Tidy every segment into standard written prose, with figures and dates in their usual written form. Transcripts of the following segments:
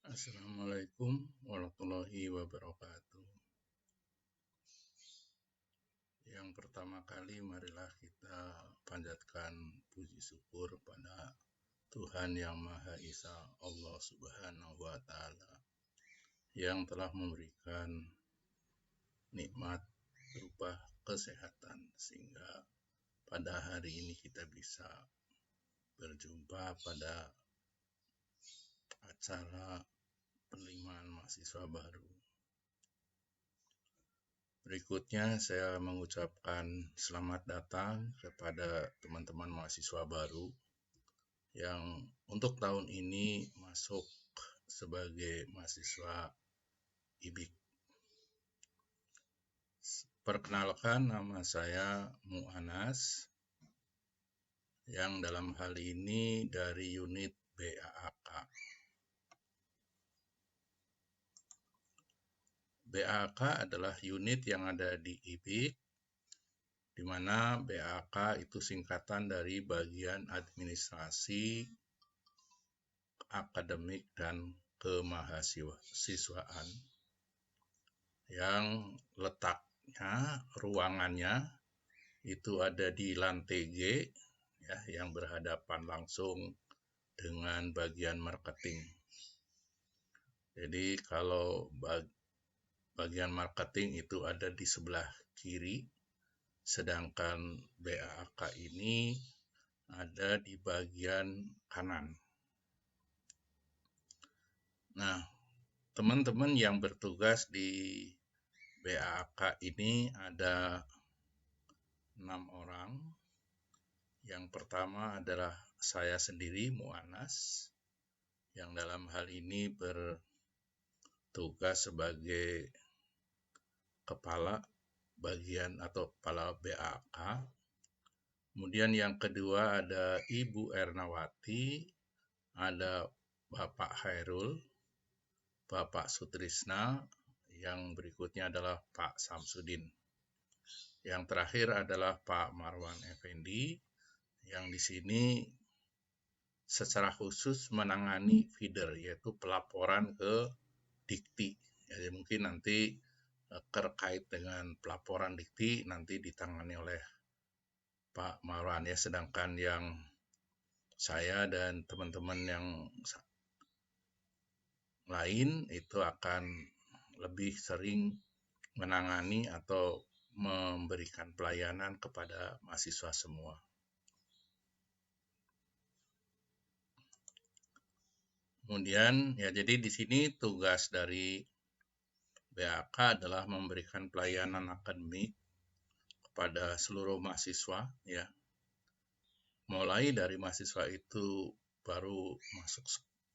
Assalamualaikum warahmatullahi wabarakatuh. Yang pertama kali marilah kita panjatkan puji syukur pada Tuhan Yang Maha Esa, Allah Subhanahu wa Ta'ala, yang telah memberikan nikmat berupa kesehatan sehingga pada hari ini kita bisa berjumpa pada acara penerimaan mahasiswa baru. Berikutnya saya mengucapkan selamat datang kepada teman-teman mahasiswa baru yang untuk tahun ini masuk sebagai mahasiswa IBIK. Perkenalkan, nama saya Mu'anas yang dalam hal ini dari unit BAAK. BAAK adalah unit yang ada di IBIK, di mana BAK itu singkatan dari bagian administrasi, akademik, dan kemahasiswaan, yang letaknya, ruangannya itu ada di lantai G, ya, yang berhadapan langsung dengan bagian marketing. Jadi kalau bagian marketing itu ada di sebelah kiri, sedangkan BAK ini ada di bagian kanan. Nah, teman-teman yang bertugas di BAK ini ada 6 orang. Yang pertama adalah saya sendiri, Mu'anas, yang dalam hal ini bertugas sebagai kepala bagian atau kepala BAK. Kemudian yang kedua ada Ibu Ernawati, ada Bapak Hairul, Bapak Sutrisna, yang berikutnya adalah Pak Samsudin. Yang terakhir adalah Pak Marwan Effendi, yang di sini secara khusus menangani feeder, yaitu pelaporan ke Dikti. Jadi mungkin nanti terkait dengan pelaporan Dikti nanti ditangani oleh Pak Marwan, ya. Sedangkan yang saya dan teman-teman yang lain itu akan lebih sering menangani atau memberikan pelayanan kepada mahasiswa semua. Kemudian ya, jadi di sini tugas dari BAK adalah memberikan pelayanan akademik kepada seluruh mahasiswa, ya. Mulai dari mahasiswa itu baru masuk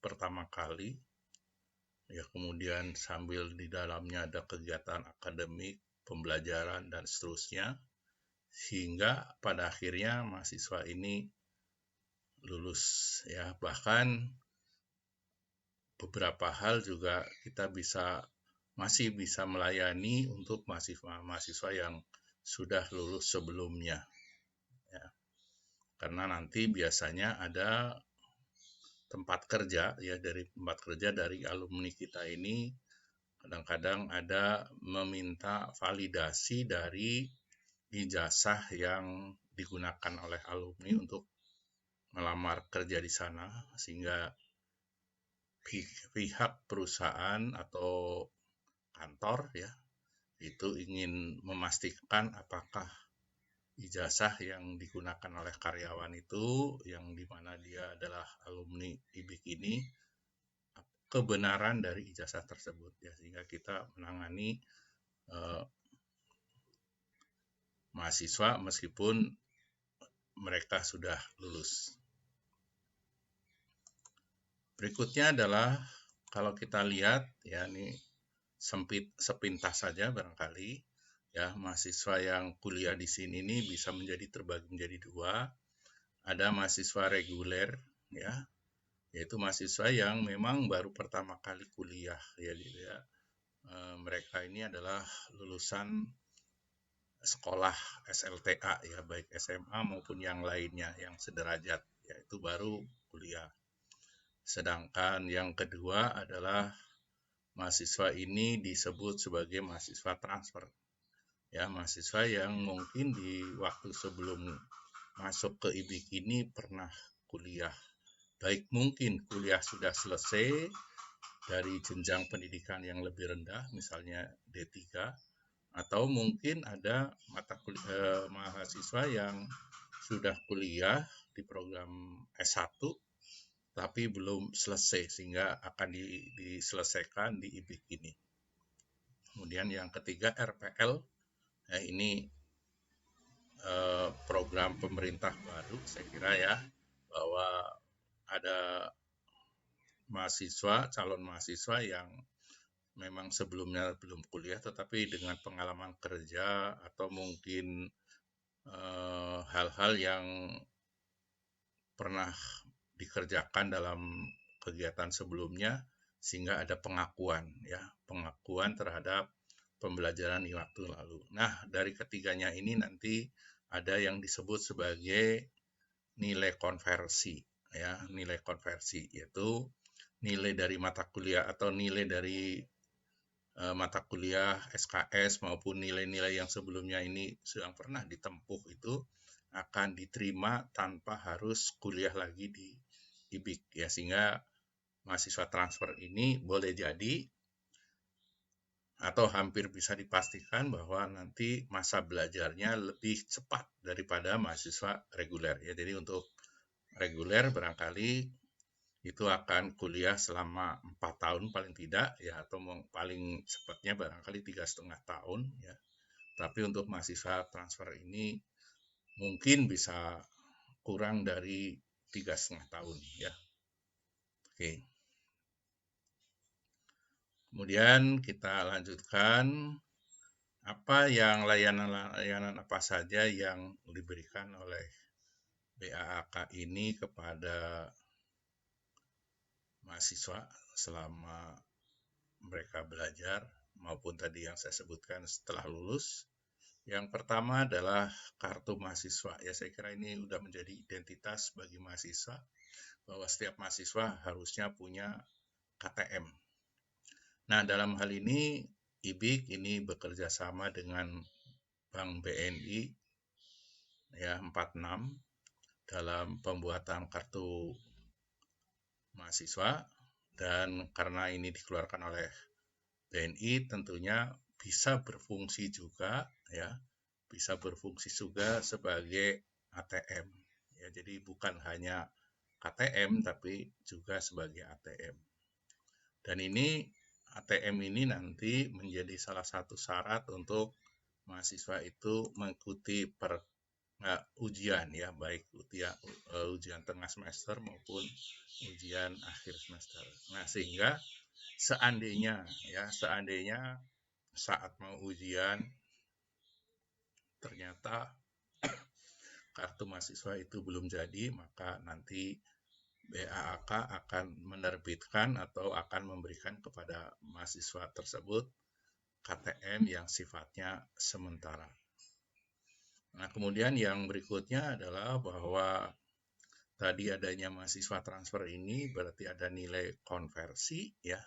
pertama kali, ya, kemudian sambil di dalamnya ada kegiatan akademik, pembelajaran, dan seterusnya, sehingga pada akhirnya mahasiswa ini lulus, ya. Bahkan beberapa hal juga kita masih bisa melayani untuk mahasiswa yang sudah lulus sebelumnya, ya. Karena nanti biasanya ada tempat kerja, ya, dari tempat kerja dari alumni kita ini kadang-kadang ada meminta validasi dari ijazah yang digunakan oleh alumni untuk melamar kerja di sana, sehingga pihak perusahaan atau kantor, ya, itu ingin memastikan apakah ijazah yang digunakan oleh karyawan itu, yang dimana dia adalah alumni IBIK ini, kebenaran dari ijazah tersebut, ya, sehingga kita menangani mahasiswa meskipun mereka sudah lulus. Berikutnya adalah kalau kita lihat, ya, ini sepintas saja barangkali, ya, mahasiswa yang kuliah di sini ini bisa terbagi menjadi dua. Ada mahasiswa reguler, ya, yaitu mahasiswa yang memang baru pertama kali kuliah, ya, gitu, ya. Mereka ini adalah lulusan sekolah SLTA, ya, baik SMA maupun yang lainnya yang sederajat, yaitu baru kuliah. Sedangkan yang kedua adalah mahasiswa ini disebut sebagai mahasiswa transfer. Ya, mahasiswa yang mungkin di waktu sebelum masuk ke IBIK ini pernah kuliah. Baik mungkin kuliah sudah selesai dari jenjang pendidikan yang lebih rendah, misalnya D3, atau mungkin ada mahasiswa yang sudah kuliah di program S1 tapi belum selesai sehingga akan diselesaikan di IBIK ini. Kemudian yang ketiga RPL, ya ini program pemerintah baru saya kira ya, bahwa ada calon mahasiswa yang memang sebelumnya belum kuliah tetapi dengan pengalaman kerja atau mungkin hal-hal yang pernah dikerjakan dalam kegiatan sebelumnya sehingga ada pengakuan terhadap pembelajaran di waktu lalu. Nah, dari ketiganya ini nanti ada yang disebut sebagai nilai konversi ya, nilai konversi yaitu nilai dari mata kuliah atau nilai dari mata kuliah SKS maupun nilai-nilai yang sebelumnya ini sedang pernah ditempuh itu akan diterima tanpa harus kuliah lagi di IBIK ya, sehingga mahasiswa transfer ini boleh jadi atau hampir bisa dipastikan bahwa nanti masa belajarnya lebih cepat daripada mahasiswa reguler ya. Jadi untuk reguler barangkali itu akan kuliah selama 4 tahun paling tidak ya, atau paling cepatnya barangkali 3,5 tahun ya. Tapi untuk mahasiswa transfer ini mungkin bisa kurang dari 3,5 tahun ya. Oke. Kemudian kita lanjutkan apa yang layanan apa saja yang diberikan oleh BAAK ini kepada mahasiswa selama mereka belajar maupun tadi yang saya sebutkan setelah lulus. Yang pertama adalah kartu mahasiswa. Ya, saya kira ini sudah menjadi identitas bagi mahasiswa bahwa setiap mahasiswa harusnya punya KTM. Nah, dalam hal ini IBIK ini bekerja sama dengan Bank BNI ya 46 dalam pembuatan kartu mahasiswa, dan karena ini dikeluarkan oleh BNI tentunya bisa berfungsi juga ya, bisa berfungsi juga sebagai ATM ya. Jadi bukan hanya KTM tapi juga sebagai ATM. Dan ini ATM ini nanti menjadi salah satu syarat untuk mahasiswa itu mengikuti ujian ya, baik ujian tengah semester maupun ujian akhir semester. Nah, sehingga seandainya saat mau ujian ternyata kartu mahasiswa itu belum jadi, maka nanti BAAK akan menerbitkan atau akan memberikan kepada mahasiswa tersebut KTM yang sifatnya sementara. Nah, kemudian yang berikutnya adalah bahwa tadi adanya mahasiswa transfer ini berarti ada nilai konversi ya.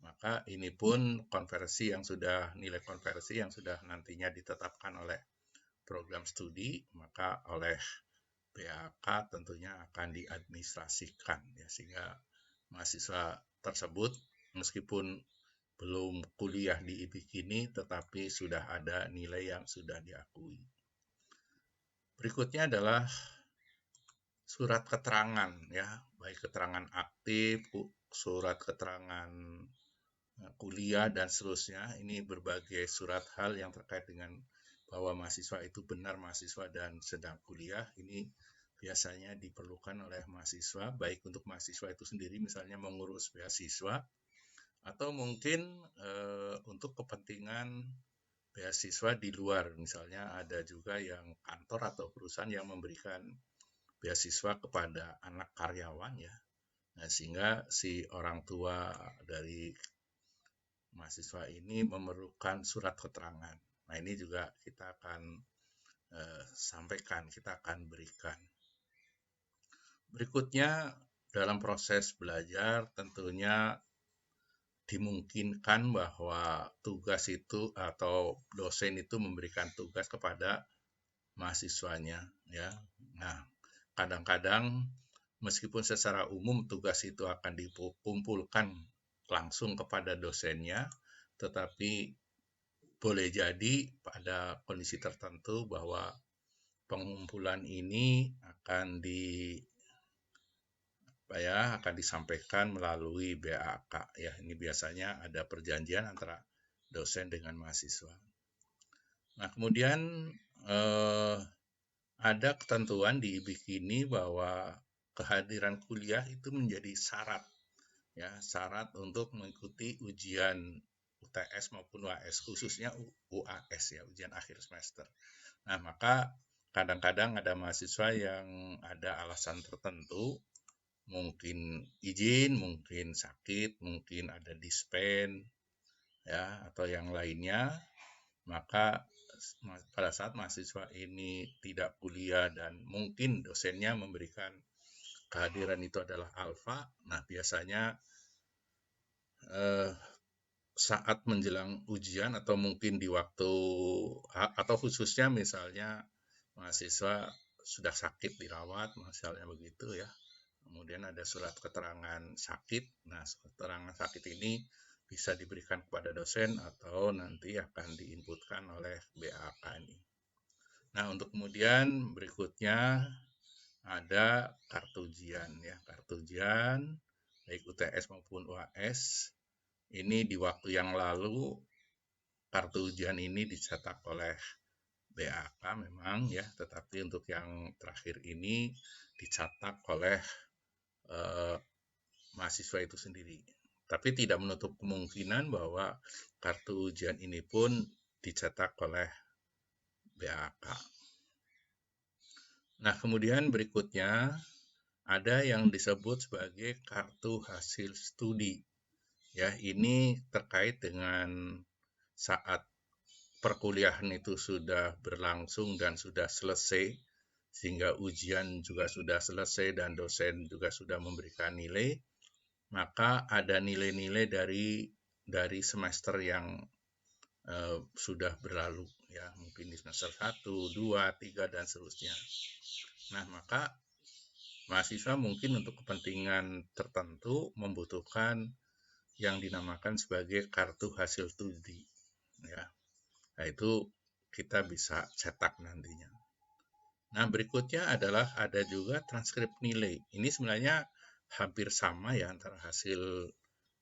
Maka ini pun nilai konversi yang sudah nantinya ditetapkan oleh program studi, maka oleh BAK tentunya akan diadministrasikan ya, sehingga mahasiswa tersebut meskipun belum kuliah di IBIK ini tetapi sudah ada nilai yang sudah diakui. Berikutnya adalah surat keterangan ya, baik keterangan aktif, surat keterangan kuliah dan seterusnya. Ini berbagai surat hal yang terkait dengan bahwa mahasiswa itu benar mahasiswa dan sedang kuliah. Ini biasanya diperlukan oleh mahasiswa, baik untuk mahasiswa itu sendiri misalnya mengurus beasiswa, atau mungkin untuk kepentingan beasiswa di luar. Misalnya ada juga yang kantor atau perusahaan yang memberikan beasiswa kepada anak karyawan ya. Nah, sehingga si orang tua dari mahasiswa ini memerlukan surat keterangan. Nah, ini juga kita akan sampaikan, kita akan berikan. Berikutnya dalam proses belajar tentunya dimungkinkan bahwa tugas itu atau dosen itu memberikan tugas kepada mahasiswanya, ya. Nah, kadang-kadang meskipun secara umum tugas itu akan dikumpulkan langsung kepada dosennya, tetapi boleh jadi pada kondisi tertentu bahwa pengumpulan ini akan disampaikan melalui BAK, ya. Ini biasanya ada perjanjian antara dosen dengan mahasiswa. Nah, kemudian ada ketentuan di IBIK ini bahwa kehadiran kuliah itu menjadi syarat, ya, syarat untuk mengikuti ujian UTS maupun UAS, khususnya UAS, ya, ujian akhir semester. Nah, maka kadang-kadang ada mahasiswa yang ada alasan tertentu, mungkin izin, mungkin sakit, mungkin ada dispen, ya, atau yang lainnya, maka pada saat mahasiswa ini tidak kuliah dan mungkin dosennya memberikan kehadiran itu adalah alfa, nah biasanya saat menjelang ujian atau mungkin di waktu atau khususnya misalnya mahasiswa sudah sakit dirawat, misalnya begitu, ya. Kemudian ada surat keterangan sakit. Nah, surat keterangan sakit ini bisa diberikan kepada dosen atau nanti akan diinputkan oleh BAK ini. Nah, untuk kemudian berikutnya ada kartu ujian, ya. Kartu ujian baik UTS maupun UAS. Ini di waktu yang lalu kartu ujian ini dicetak oleh BAK memang, ya, tetapi untuk yang terakhir ini dicetak oleh mahasiswa itu sendiri. Tapi tidak menutup kemungkinan bahwa kartu ujian ini pun dicetak oleh BAK. Nah, kemudian berikutnya ada yang disebut sebagai kartu hasil studi. Ya, ini terkait dengan saat perkuliahan itu sudah berlangsung dan sudah selesai, sehingga ujian juga sudah selesai dan dosen juga sudah memberikan nilai, maka ada nilai-nilai dari semester yang sudah berlalu, ya, mungkin di semester 1, 2, 3, dan seterusnya. Nah, maka mahasiswa mungkin untuk kepentingan tertentu membutuhkan yang dinamakan sebagai kartu hasil studi, ya. Nah, itu kita bisa cetak nantinya. Nah, berikutnya adalah ada juga transkrip nilai. Ini sebenarnya hampir sama, ya, antara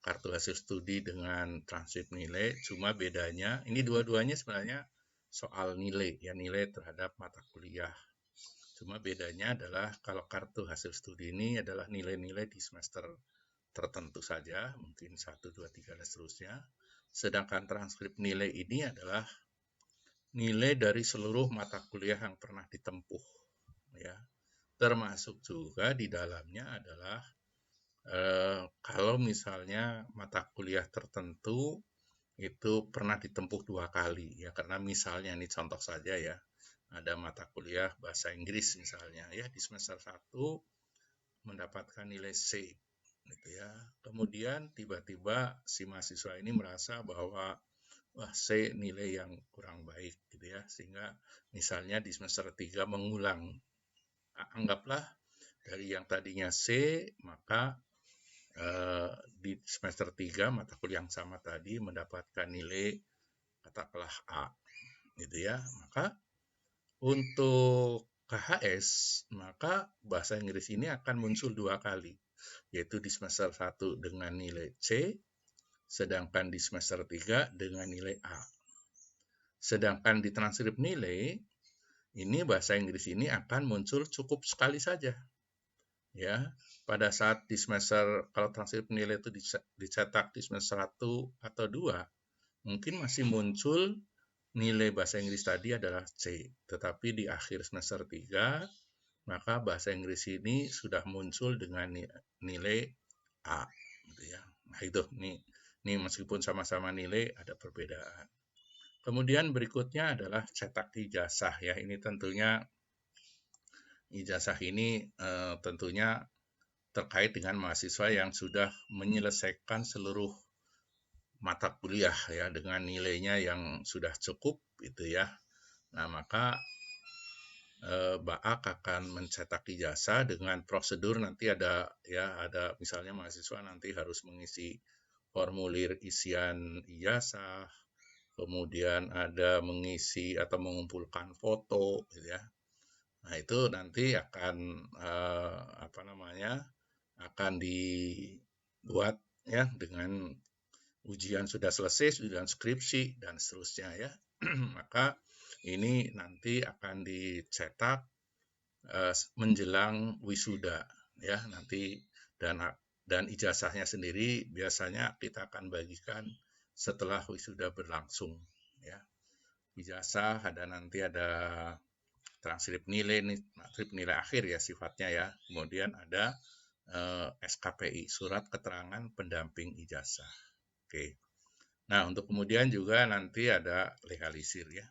kartu hasil studi dengan transkrip nilai, cuma bedanya ini dua-duanya sebenarnya soal nilai, ya, nilai terhadap mata kuliah. Cuma bedanya adalah kalau kartu hasil studi ini adalah nilai-nilai di semester tertentu saja, mungkin 1, 2, 3, dan seterusnya. Sedangkan transkrip nilai ini adalah nilai dari seluruh mata kuliah yang pernah ditempuh, ya. Termasuk juga di dalamnya adalah kalau misalnya mata kuliah tertentu itu pernah ditempuh 2 kali, ya, karena misalnya ini contoh saja, ya, ada mata kuliah bahasa Inggris misalnya, ya, di semester 1 mendapatkan nilai C, gitu, ya. Kemudian tiba-tiba si mahasiswa ini merasa bahwa wah, C nilai yang kurang baik, gitu, ya, sehingga misalnya di semester 3 mengulang. Anggaplah dari yang tadinya C, maka di semester 3 mata kuliah yang sama tadi mendapatkan nilai katakanlah A, gitu, ya. Maka untuk KHS, maka bahasa Inggris ini akan muncul 2 kali, yaitu di semester 1 dengan nilai C, sedangkan di semester 3 dengan nilai A. Sedangkan di transkrip nilai, ini bahasa Inggris ini akan muncul cukup sekali saja, ya. Pada saat di semester, kalau transkrip nilai itu dicetak di semester 1 atau 2, mungkin masih muncul nilai bahasa Inggris tadi adalah C, tetapi di akhir semester 3, maka bahasa Inggris ini sudah muncul dengan nilai A, gitu, ya. Nah, itu nih meskipun sama-sama nilai ada perbedaan. Kemudian berikutnya adalah cetak ijazah, ya. Ini tentunya ijazah ini tentunya terkait dengan mahasiswa yang sudah menyelesaikan seluruh mata kuliah ya dengan nilainya yang sudah cukup gitu ya. Nah, maka BAAK akan mencetak ijazah dengan prosedur nanti ada misalnya mahasiswa nanti harus mengisi formulir isian ijazah, kemudian ada mengisi atau mengumpulkan foto gitu ya. Nah, itu nanti akan akan dibuat ya dengan ujian sudah selesai, ujian skripsi dan seterusnya ya. Maka ini nanti akan dicetak menjelang wisuda ya nanti, dan ijazahnya sendiri biasanya kita akan bagikan setelah wisuda berlangsung ya. Ijazah nanti ada transkrip nilai akhir ya sifatnya ya. Kemudian ada SKPI, surat keterangan pendamping ijazah. Oke. Nah, untuk kemudian juga nanti ada legalisir ya.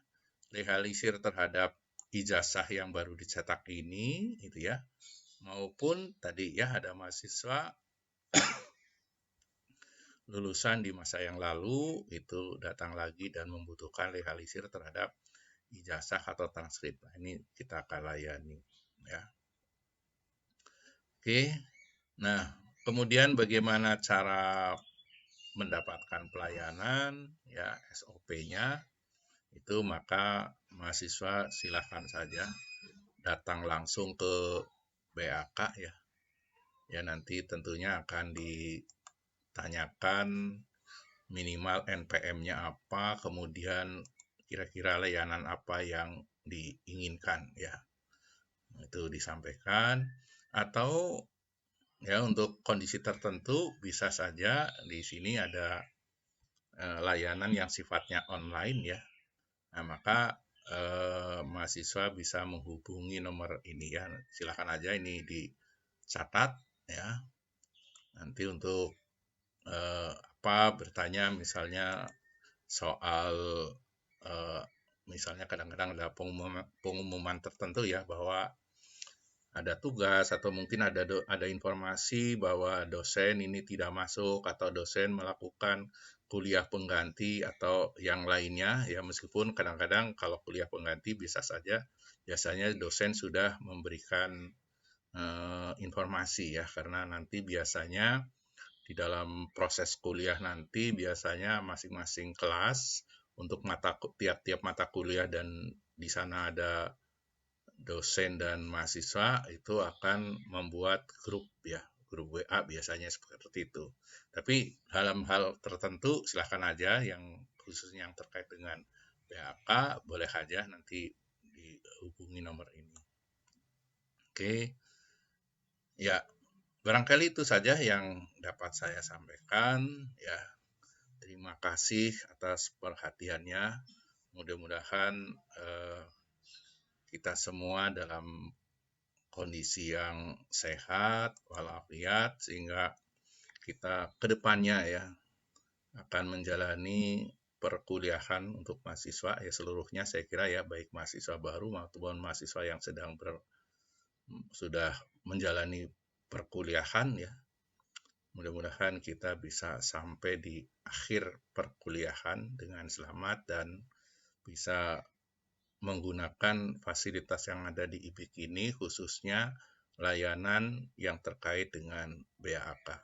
Legalisir terhadap ijazah yang baru dicetak ini gitu ya. Maupun tadi ya ada mahasiswa lulusan di masa yang lalu itu datang lagi dan membutuhkan legalisir terhadap ijazah atau transkrip. Nah, ini kita akan layani ya. Oke. Nah, kemudian bagaimana cara mendapatkan pelayanan ya, SOP-nya itu, maka mahasiswa silakan saja datang langsung ke BAK ya. Ya, nanti tentunya akan ditanyakan minimal NPM-nya apa, kemudian kira-kira layanan apa yang diinginkan ya. Itu disampaikan, atau ya untuk kondisi tertentu bisa saja di sini ada layanan yang sifatnya online ya. Nah, maka mahasiswa bisa menghubungi nomor ini ya. Silakan aja ini dicatat ya. Nanti untuk bertanya misalnya soal misalnya kadang-kadang ada pengumuman tertentu ya bahwa ada tugas atau mungkin ada informasi bahwa dosen ini tidak masuk atau dosen melakukan kuliah pengganti atau yang lainnya ya, meskipun kadang-kadang kalau kuliah pengganti bisa saja biasanya dosen sudah memberikan informasi ya, karena nanti biasanya di dalam proses kuliah nanti biasanya masing-masing kelas untuk tiap-tiap mata kuliah dan di sana ada dosen dan mahasiswa itu akan membuat grup ya, grup WA biasanya seperti itu. Tapi dalam hal tertentu silahkan aja yang khususnya yang terkait dengan PHK boleh aja nanti dihubungi nomor ini. Oke. Ya, barangkali itu saja yang dapat saya sampaikan ya. Terima kasih atas perhatiannya. Mudah-mudahan kita semua dalam kondisi yang sehat walafiat sehingga kita kedepannya ya akan menjalani perkuliahan untuk mahasiswa ya seluruhnya, saya kira ya, baik mahasiswa baru maupun mahasiswa yang sudah menjalani perkuliahan ya. Mudah-mudahan kita bisa sampai di akhir perkuliahan dengan selamat dan bisa menggunakan fasilitas yang ada di IPIK ini, khususnya layanan yang terkait dengan BAK.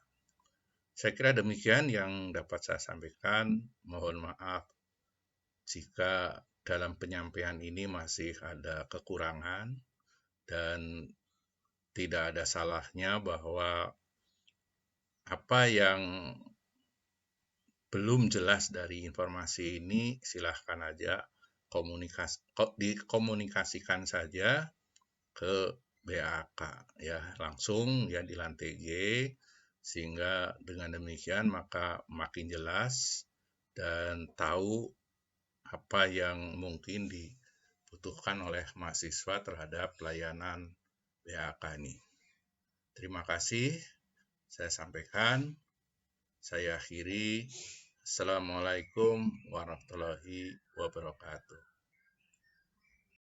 Saya kira demikian yang dapat saya sampaikan. Mohon maaf jika dalam penyampaian ini masih ada kekurangan, dan tidak ada salahnya bahwa apa yang belum jelas dari informasi ini silahkan aja dikomunikasikan saja ke BAK ya, langsung ya di lantai G, sehingga dengan demikian maka makin jelas dan tahu apa yang mungkin dibutuhkan oleh mahasiswa terhadap pelayanan BAK ini. Terima kasih saya sampaikan. Saya akhiri. Assalamualaikum warahmatullahi wabarakatuh.